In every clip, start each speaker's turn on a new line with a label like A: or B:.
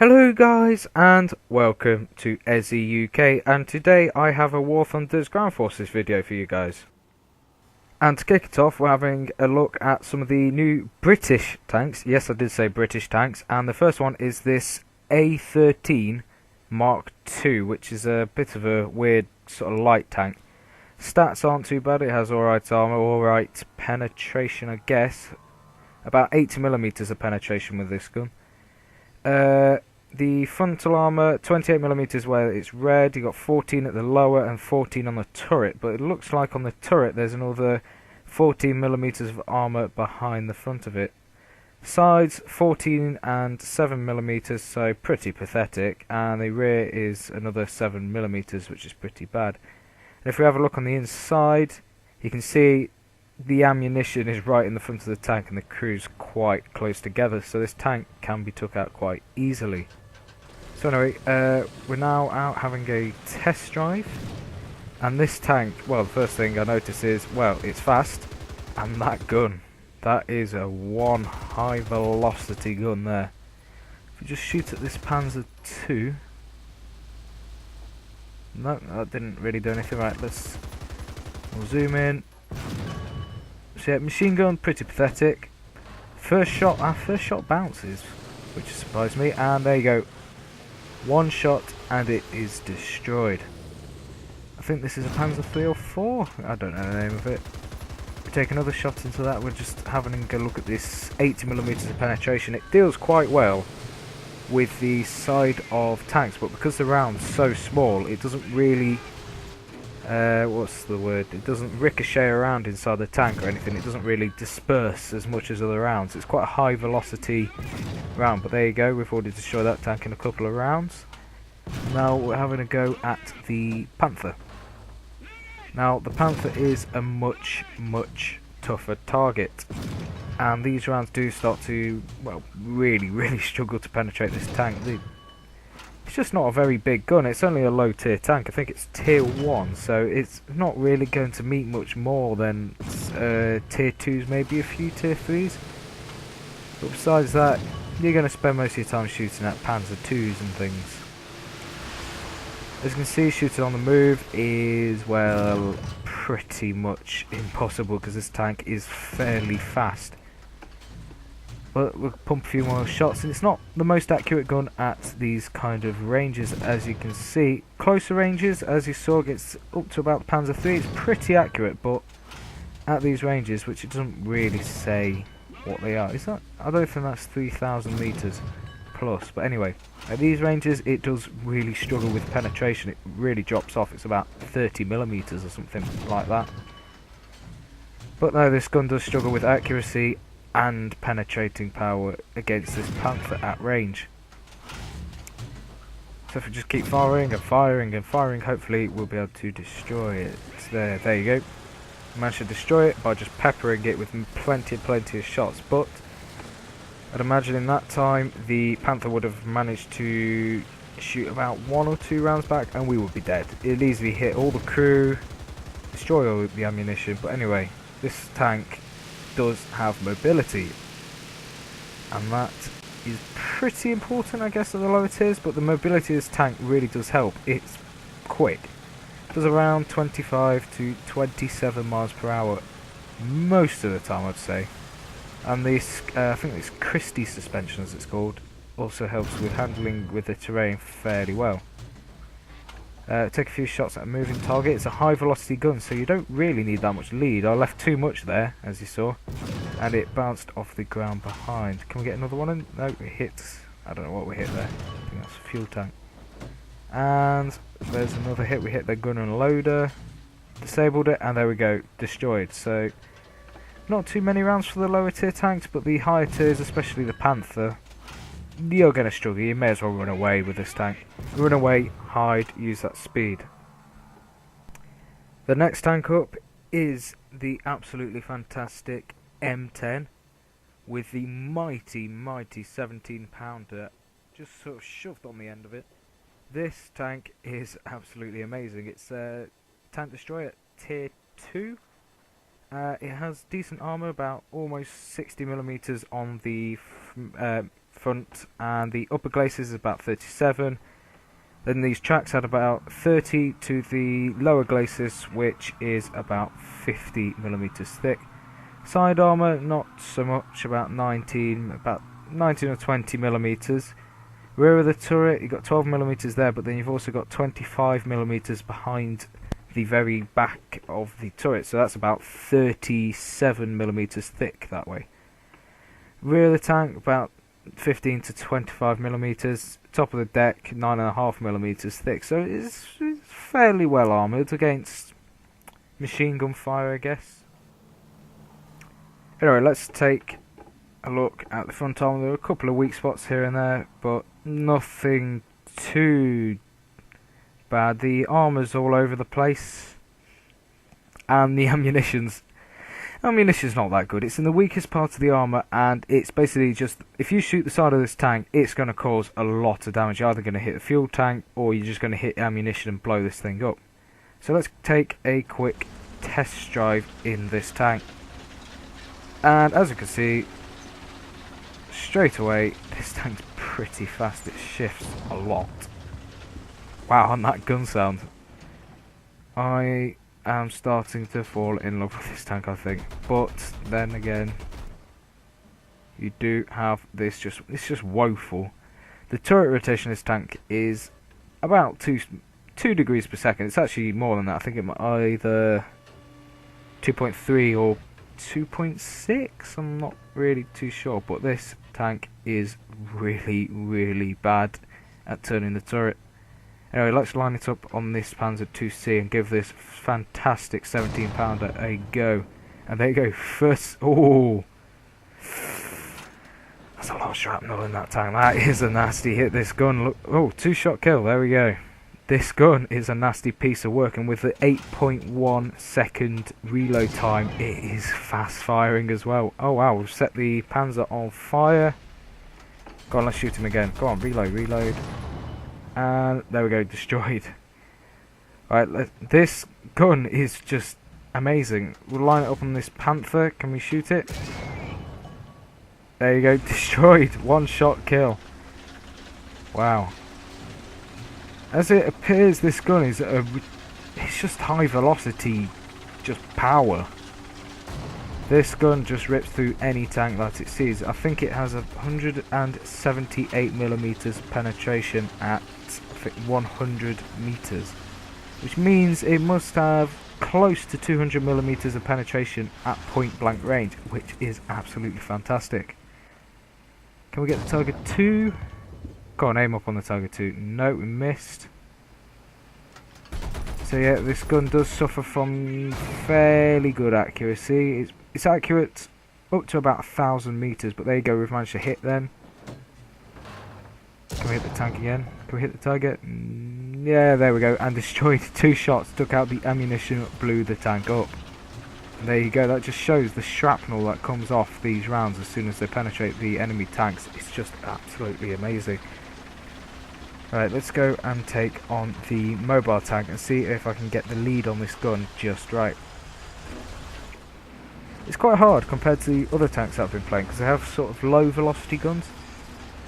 A: Hello guys and welcome to Ezzi-UK, and today I have a War Thunder's Ground Forces video for you guys. And to kick it off, we're having a look at some of the new British tanks. Yes, I did say British tanks, and the first one is this A13 Mark II, which is a bit of a weird sort of light tank. Stats aren't too bad, it has alright armour, alright penetration I guess. About 80mm of penetration with this gun. The frontal armour, 28mm where it's red, you got 14 at the lower and 14 on the turret, but it looks like on the turret there's another 14mm of armour behind the front of it. Sides, 14 and 7mm, so pretty pathetic, and the rear is another 7mm, which is pretty bad. And if we have a look on the inside, you can see the ammunition is right in the front of the tank and the crew's quite close together, so this tank can be took out quite easily. So anyway, we're now out having a test drive, and this tank, well, the first thing I notice is, well, it's fast, and that gun, that is a one high velocity gun there. If we just shoot at this Panzer II, no, that didn't really do anything. Right, we'll zoom in. So yeah, machine gun, pretty pathetic. Our first shot bounces, which surprised me, and there you go. One shot and it is destroyed. I think this is a Panzer 3 or 4, I don't know the name of it. We take another shot into that, we're just having a look at this 80mm of penetration. It deals quite well with the side of tanks, but because the round's so small, it doesn't really it doesn't ricochet around inside the tank or anything. It doesn't really disperse as much as other rounds. It's quite a high velocity round, but there you go, we've already destroyed that tank in a couple of rounds. Now we're having a go at the Panther. Now the Panther is a much tougher target, and these rounds do start to, well, really struggle to penetrate this tank. It's just not a very big gun. It's only a low tier tank. I think it's tier 1, so it's not really going to meet much more than tier 2s, maybe a few tier 3s. But besides that, you're going to spend most of your time shooting at Panzer 2s and things. As you can see, shooting on the move is, well, pretty much impossible because this tank is fairly fast. But we'll pump a few more shots, and it's not the most accurate gun at these kind of ranges, as you can see. Closer ranges, as you saw, gets up to about the Panzer III. It's pretty accurate, but at these ranges, which it doesn't really say what they are. Is that? I don't think that's 3,000 meters plus. But anyway, at these ranges, it does really struggle with penetration. It really drops off. It's about 30mm or something like that. But no, this gun does struggle with accuracy and penetrating power against this Panther at range. So if we just keep firing and firing and firing, hopefully we'll be able to destroy it. There you go. Managed to destroy it by just peppering it with plenty of shots, but I'd imagine in that time the Panther would have managed to shoot about 1 or 2 rounds back and we would be dead. It'd easily hit all the crew, destroy all the ammunition, but anyway, this tank does have mobility, and that is pretty important, I guess, at the lower tiers. But the mobility of this tank really does help. It's quick, it does around 25 to 27 miles per hour most of the time, I'd say. And this I think this Christie suspension, as it's called, also helps with handling with the terrain fairly well. Take a few shots at a moving target. It's a high velocity gun, so you don't really need that much lead. I left too much there, as you saw, and it bounced off the ground behind. Can we get another one in? No, it hit, I don't know what we hit there. I think that's a fuel tank. And there's another hit. We hit the gun and loader, disabled it, and there we go, destroyed. So not too many rounds for the lower tier tanks, but the higher tiers, especially the Panther, you're going to struggle. You may as well run away with this tank. Run away, hide, use that speed. The next tank up is the absolutely fantastic M10 with the mighty 17 pounder just sort of shoved on the end of it. This tank is absolutely amazing. It's a tank destroyer tier 2. It has decent armour, about almost 60mm on the front, and the upper glacis is about 37. Then these tracks had about 30 to the lower glacis, which is about 50 millimeters thick. Side armour, not so much, about 19 or 20 millimeters. Rear of the turret, you've got 12 millimeters there, but then you've also got 25 millimeters behind the very back of the turret, so that's about 37 millimeters thick that way. Rear of the tank, about 15 to 25 millimeters. Top of the deck, 9.5 millimeters thick, so it's fairly well armoured against machine gun fire, I guess. Anyway, let's take a look at the front armour. There are a couple of weak spots here and there, but nothing too bad. The armour's all over the place, and the ammunition's not that good. It's in the weakest part of the armour, and it's basically just, if you shoot the side of this tank, it's going to cause a lot of damage. You're either going to hit the fuel tank, or you're just going to hit ammunition and blow this thing up. So let's take a quick test drive in this tank. And as you can see, straight away, this tank's pretty fast. It shifts a lot. Wow, on that gun sound. I am starting to fall in love with this tank, I think. But then again, you do have this it's just woeful. The turret rotation of this tank is about 2 degrees per second. It's actually more than that. I think it might either 2.3 or 2.6. I'm not really too sure, but this tank is really, really bad at turning the turret. Anyway, let's line it up on this Panzer 2C and give this fantastic 17 pounder a go. And there you go, first. Oh, that's a lot of shrapnel in that tank. That is a nasty hit. This gun, look. Oh, 2-shot kill. There we go. This gun is a nasty piece of work, and with the 8.1 second reload time, it is fast firing as well. Oh wow, we've set the Panzer on fire. Go on, let's shoot him again. Go on, reload. And there we go, destroyed. Alright, this gun is just amazing. We'll line it up on this Panther. Can we shoot it? There you go, destroyed. 1-shot kill. Wow. As it appears, this gun is it's just high velocity, just power. This gun just rips through any tank that it sees. I think it has 178 millimeters penetration at, I think, 100 meters, which means it must have close to 200 millimeters of penetration at point blank range, which is absolutely fantastic. Can we get the Tiger 2? Go on, aim up on the Tiger 2. No, we missed. So yeah, this gun does suffer from fairly good accuracy. It's accurate up to about 1,000 meters, but there you go, we've managed to hit them. Can we hit the tank again? Can we hit the target? Yeah, there we go, and destroyed. 2 shots, took out the ammunition, blew the tank up. And there you go, that just shows the shrapnel that comes off these rounds as soon as they penetrate the enemy tanks. It's just absolutely amazing. Right, let's go and take on the mobile tank and see if I can get the lead on this gun just right. It's quite hard compared to the other tanks I've been playing, because they have sort of low velocity guns,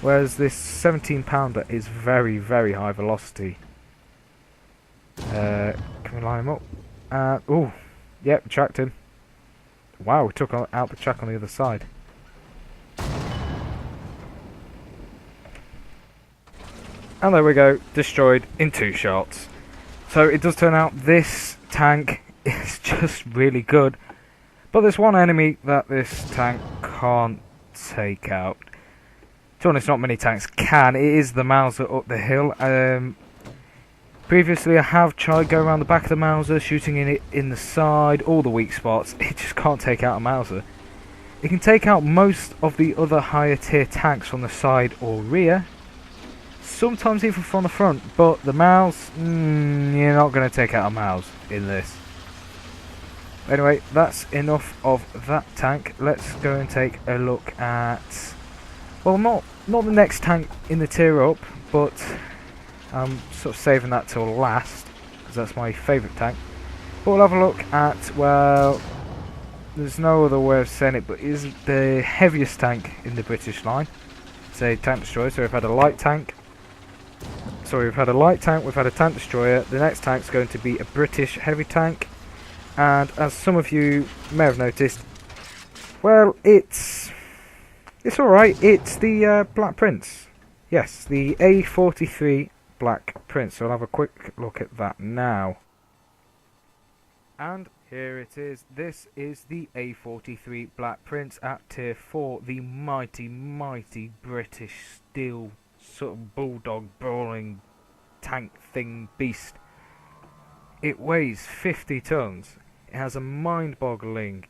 A: whereas this 17 pounder is very, very high velocity. Can we line him up? Oh, yep, we tracked him. Wow, we took out the track on the other side. And there we go, destroyed in 2 shots. So it does turn out this tank is just really good. But there's one enemy that this tank can't take out. To be honest, not many tanks can. It is the Mauser up the hill. Previously I have tried going around the back of the Mauser, shooting it in the side, all the weak spots. It just can't take out a Mauser. It can take out most of the other higher tier tanks from the side or rear. Sometimes even from the front, but the Maus, you're not going to take out a Maus in this. Anyway, that's enough of that tank. Let's go and take a look at, well, not the next tank in the tier up, but I'm sort of saving that till last, because that's my favourite tank. But we'll have a look at, well, there's no other way of saying it, but is the heaviest tank in the British line. It's a tank destroyer, so we've had a light tank. So we've had a light tank, we've had a tank destroyer. The next tank's going to be a British heavy tank. And as some of you may have noticed, well, it's alright. It's the Black Prince. Yes, the A43 Black Prince. So I'll have a quick look at that now. And here it is. This is the A43 Black Prince at Tier 4. The mighty, mighty British steel sort of bulldog brawling tank thing beast. It weighs 50 tons. It has a mind-boggling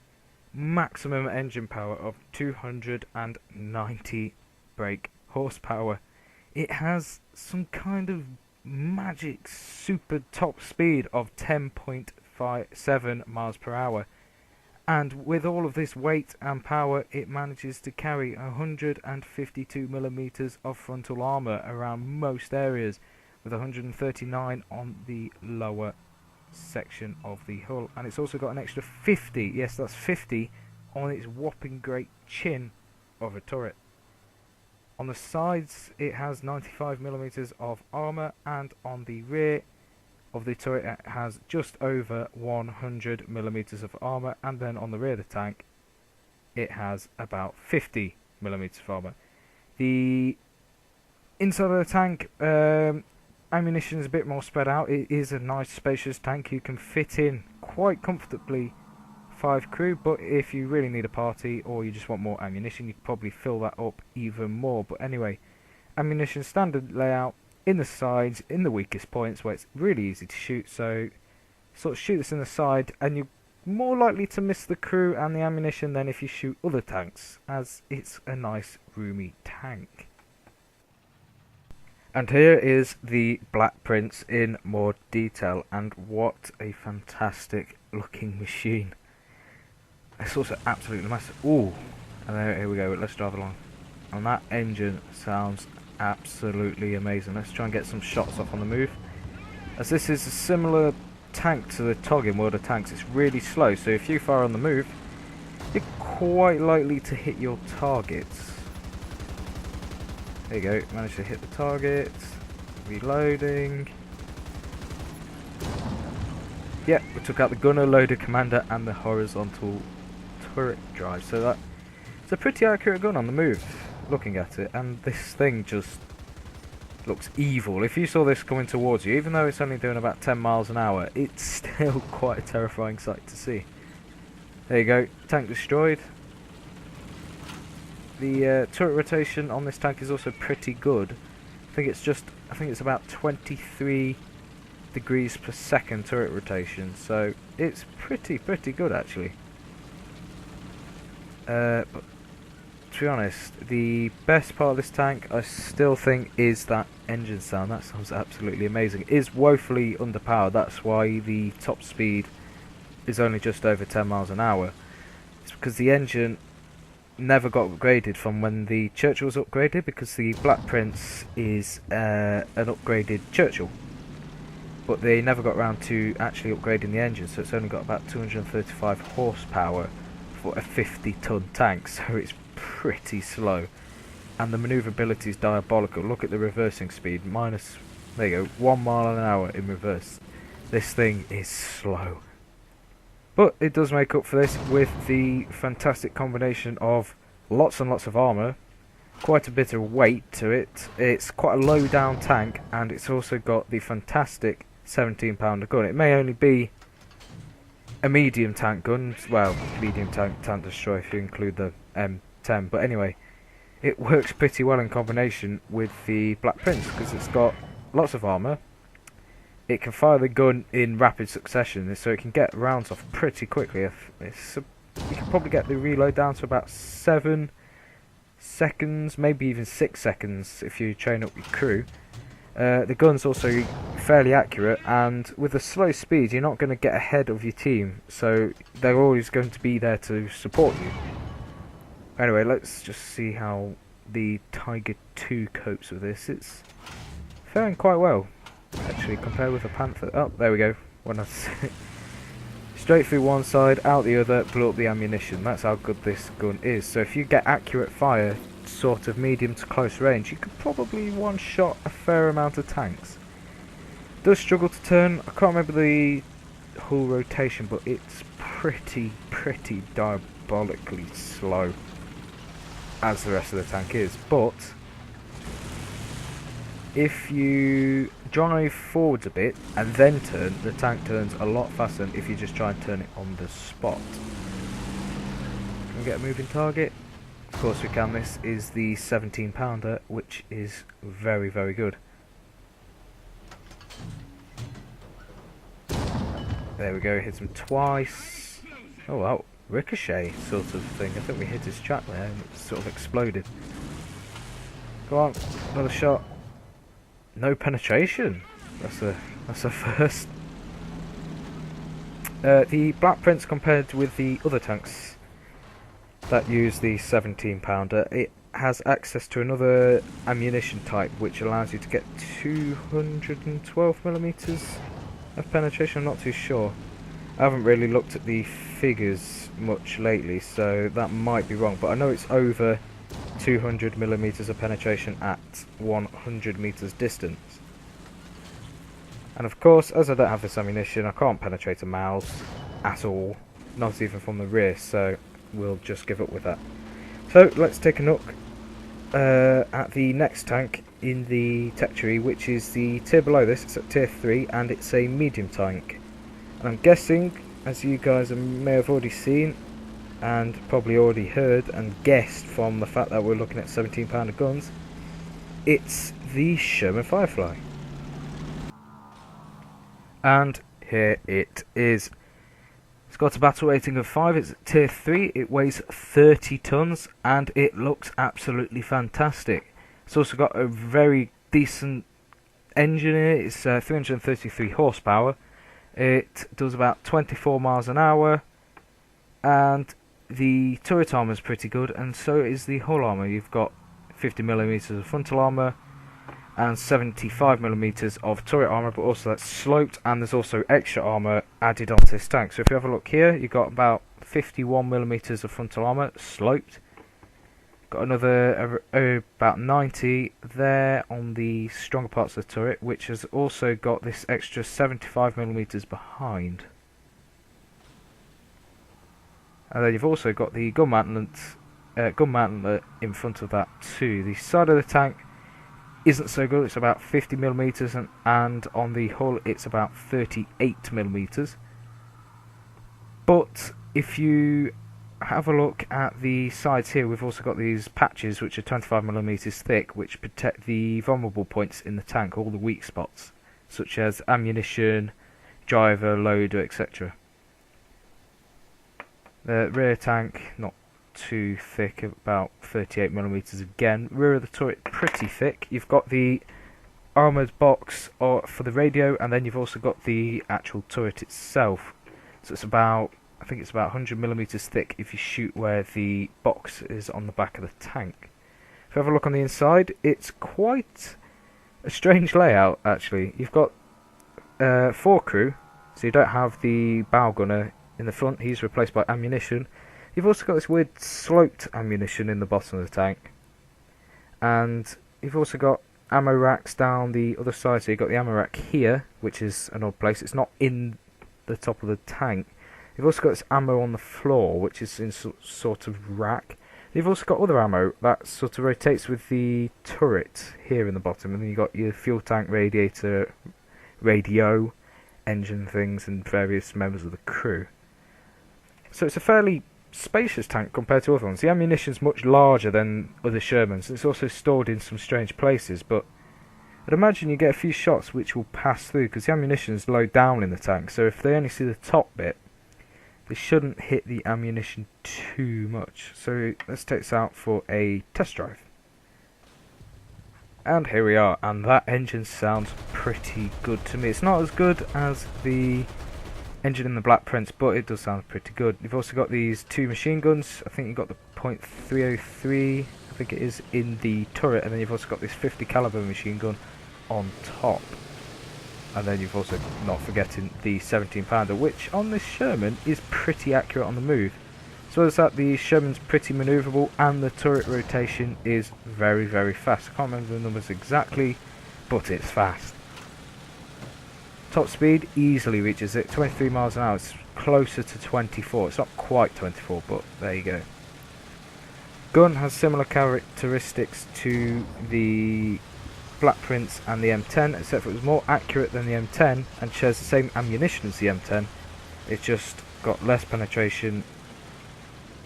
A: maximum engine power of 290 brake horsepower. It has some kind of magic super top speed of 10.57 miles per hour. And with all of this weight and power, it manages to carry 152 millimeters of frontal armor around most areas, with 139 on the lower section of the hull. And it's also got an extra 50, yes, that's 50, on its whopping great chin of a turret. On the sides, it has 95 millimeters of armor, and on the rear of the turret it has just over 100 millimeters of armor, and then on the rear of the tank it has about 50 millimeters of armor. The inside of the tank, ammunition is a bit more spread out. It is a nice spacious tank. You can fit in quite comfortably 5 crew, but if you really need a party or you just want more ammunition, you could probably fill that up even more. But anyway, ammunition standard layout in the sides, in the weakest points where it's really easy to shoot. So sort of shoot this in the side and you're more likely to miss the crew and the ammunition than if you shoot other tanks, as it's a nice roomy tank. And here is the Black Prince in more detail, and what a fantastic looking machine. It's also absolutely massive. Ooh, and here we go, let's drive along. And that engine sounds absolutely amazing. Let's try and get some shots off on the move. As this is a similar tank to the TOG in World of Tanks, it's really slow, so if you fire on the move, you're quite likely to hit your targets. There you go, managed to hit the target. Reloading. Yeah, we took out the gunner, loader, commander, and the horizontal turret drive. So that it's a pretty accurate gun on the move, looking at it. And this thing just looks evil. If you saw this coming towards you, even though it's only doing about 10 miles an hour, it's still quite a terrifying sight to see. There you go, tank destroyed. The turret rotation on this tank is also pretty good. I think it's about 23 degrees per second turret rotation, so it's pretty good actually. But to be honest, the best part of this tank I still think is that engine sound. That sounds absolutely amazing. It is woefully underpowered, that's why the top speed is only just over 10 miles an hour. It's because the engine never got upgraded from when the Churchill was upgraded, because the Black Prince is an upgraded Churchill, but they never got around to actually upgrading the engine, so it's only got about 235 horsepower for a 50-ton tank, so it's pretty slow, and the manoeuvrability is diabolical. Look at the reversing speed, minus, there you go, 1 mile an hour in reverse. This thing is slow. But it does make up for this with the fantastic combination of lots and lots of armour, quite a bit of weight to it. It's quite a low down tank, and it's also got the fantastic 17-pounder gun. It may only be a medium tank gun, well, medium tank destroyer if you include the M10, but anyway, it works pretty well in combination with the Black Prince because it's got lots of armour. It can fire the gun in rapid succession, so it can get rounds off pretty quickly. You can probably get the reload down to about 7 seconds, maybe even 6 seconds if you train up your crew. The gun's also fairly accurate, and with a slow speed you're not going to get ahead of your team, so they're always going to be there to support you. Anyway, let's just see how the Tiger II copes with this. It's faring quite well, actually, compared with the Panther. Oh, there we go. Straight through one side, out the other, blew up the ammunition. That's how good this gun is. So if you get accurate fire sort of medium to close range, you could probably one-shot a fair amount of tanks. Does struggle to turn. I can't remember the hull rotation, but it's pretty diabolically slow, as the rest of the tank is. But if you drive forwards a bit and then turn, the tank turns a lot faster than if you just try and turn it on the spot. Can we get a moving target? Of course we can. This is the 17 pounder, which is very good. There we go, hits him twice. Oh wow, ricochet sort of thing. I think we hit his track there and it sort of exploded. Go on, another shot. No penetration. That's a first. The Black Prince, compared with the other tanks that use the 17 pounder, it has access to another ammunition type which allows you to get 212mm of penetration. I'm not too sure. I haven't really looked at the figures much lately, so that might be wrong, but I know it's over 200mm of penetration at 100 meters distance. And of course, as I don't have this ammunition, I can't penetrate a mouse at all, not even from the rear, so we'll just give up with that. So let's take a look at the next tank in the tech tree, which is the tier below this. It's at tier 3 and it's a medium tank. And I'm guessing, as you guys may have already seen and probably already heard and guessed from the fact that we're looking at 17 pounder guns, it's the Sherman Firefly. And here it is. It's got a battle rating of 5, it's at tier 3, it weighs 30 tons and it looks absolutely fantastic. It's also got a very decent engine in it. It's 333 horsepower. It does about 24 miles an hour, and the turret armour is pretty good, and so is the hull armour. You've got 50mm of frontal armour and 75mm of turret armour, but also that's sloped, and there's also extra armour added onto this tank. So if you have a look here, you've got about 51mm of frontal armour sloped. Got another about 90 there on the stronger parts of the turret, which has also got this extra 75mm behind. And then you've also got the gun mantlet in front of that too. The side of the tank isn't so good, it's about 50mm, and on the hull it's about 38mm. But if you have a look at the sides here, we've also got these patches which are 25mm thick, which protect the vulnerable points in the tank, all the weak spots, such as ammunition, driver, loader, etc. The rear tank, not too thick, about 38mm again. Rear of the turret, pretty thick. You've got the armoured box for the radio, and then you've also got the actual turret itself. So it's about, I think it's about 100mm thick if you shoot where the box is on the back of the tank. If you have a look on the inside, it's quite a strange layout actually. You've got 4 crew, so you don't have the bow gunner in the front, he's replaced by ammunition. You've also got this weird sloped ammunition in the bottom of the tank. And you've also got ammo racks down the other side, so you've got the ammo rack here, which is an odd place, it's not in the top of the tank. You've also got this ammo on the floor, which is in sort of rack. You've also got other ammo that sort of rotates with the turret here in the bottom, and then you've got your fuel tank, radiator, radio, engine things, and various members of the crew. So it's a fairly spacious tank compared to other ones. The ammunition's much larger than other Shermans. It's also stored in some strange places, but I'd imagine you get a few shots which will pass through, because the ammunition's low down in the tank, so if they only see the top bit, they shouldn't hit the ammunition too much. So let's take this out for a test drive. And here we are, and that engine sounds pretty good to me. It's not as good as the engine in the Black Prince, but it does sound pretty good. You've also got these 2 machine guns. I think you've got the .303, I think it is, in the turret, and then you've also got this 50 caliber machine gun on top. And then you've also, not forgetting, the 17 pounder, which on this Sherman is pretty accurate on the move. As well as that, the Sherman's pretty manoeuvrable and the turret rotation is very, very fast. I can't remember the numbers exactly, but it's fast. Top speed easily reaches it, 23 miles an hour. It's closer to 24. It's not quite 24, but there you go. Gun has similar characteristics to the Black Prince and the M10, except for it was more accurate than the M10 and shares the same ammunition as the M10. It's just got less penetration.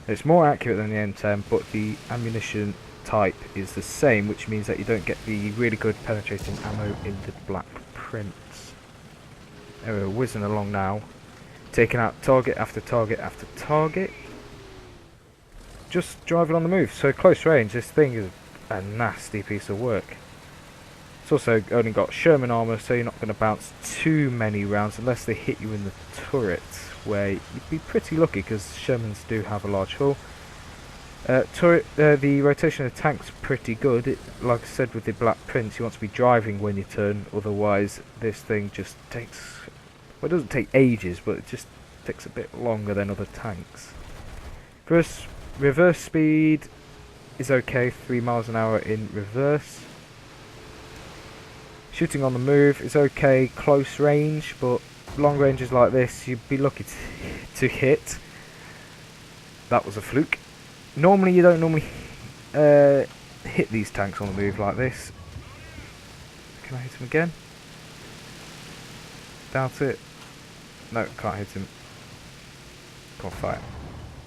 A: It's more accurate than the M10, but the ammunition type is the same, which means that you don't get the really good penetrating ammo in the Black Prince. There we're whizzing along now, taking out target after target after target. Just driving on the move. So close range, this thing is a nasty piece of work. It's also only got Sherman armour, so you're not going to bounce too many rounds unless they hit you in the turret, where you'd be pretty lucky because Shermans do have a large hull. The rotation of the tank's pretty good. Like I said with the Black Prince, you want to be driving when you turn, otherwise this thing just takes, well, it doesn't take ages, but it just takes a bit longer than other tanks. Reverse speed is okay, 3 miles an hour in reverse. Shooting on the move is okay, close range, but long ranges like this you'd be lucky to hit. That was a fluke. Normally you don't hit these tanks on the move like this. Can I hit him again? Doubt it. No, can't hit him. Can't fire.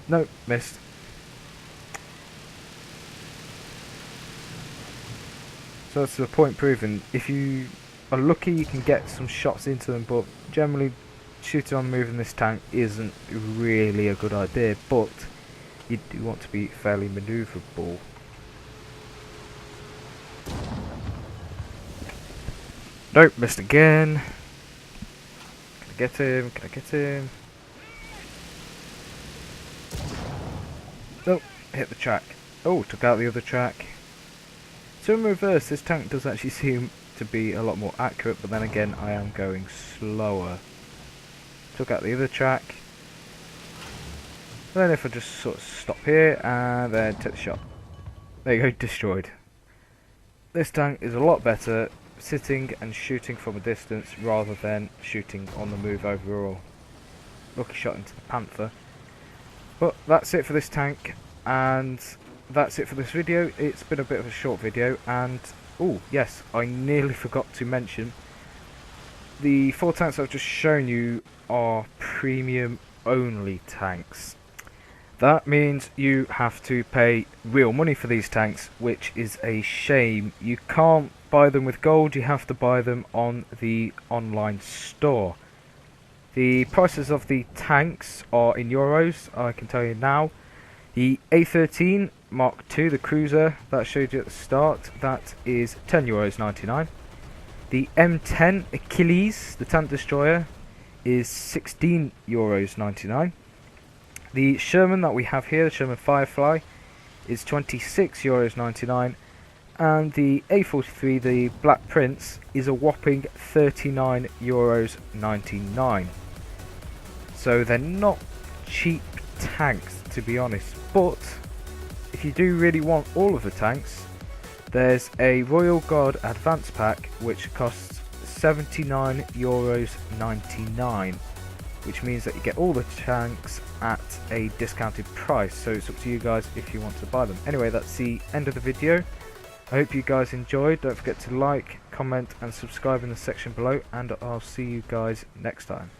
A: No, missed. So that's the point proven. If you are lucky you can get some shots into them, but generally shooting on the move in this tank isn't really a good idea, but you do want to be fairly manoeuvrable. Nope, missed again. Can I get him? Can I get him? Nope, hit the track. Oh, took out the other track. So in reverse, this tank does actually seem to be a lot more accurate, but then again, I am going slower. Took out the other track. And then if I just sort of stop here and then take the shot. There you go, destroyed. This tank is a lot better sitting and shooting from a distance rather than shooting on the move overall. Lucky shot into the Panther. But that's it for this tank, and that's it for this video. It's been a bit of a short video, and oh yes, I nearly forgot to mention the 4 tanks I've just shown you are premium only tanks. That means you have to pay real money for these tanks, which is a shame. You can't buy them with gold, you have to buy them on the online store. The prices of the tanks are in euros, I can tell you now. The A13 Mark II, the cruiser that I showed you at the start, that is €10.99. The M10 Achilles, the tank destroyer, is €16.99. The Sherman that we have here, the Sherman Firefly, is €26.99. And the A43, the Black Prince, is a whopping €39.99. So they're not cheap tanks, to be honest, but if you do really want all of the tanks, there's a Royal Guard Advance Pack which costs €79.99, which means that you get all the tanks at a discounted price, so it's up to you guys if you want to buy them. Anyway, that's the end of the video. I hope you guys enjoyed. Don't forget to like, comment and subscribe in the section below, and I'll see you guys next time.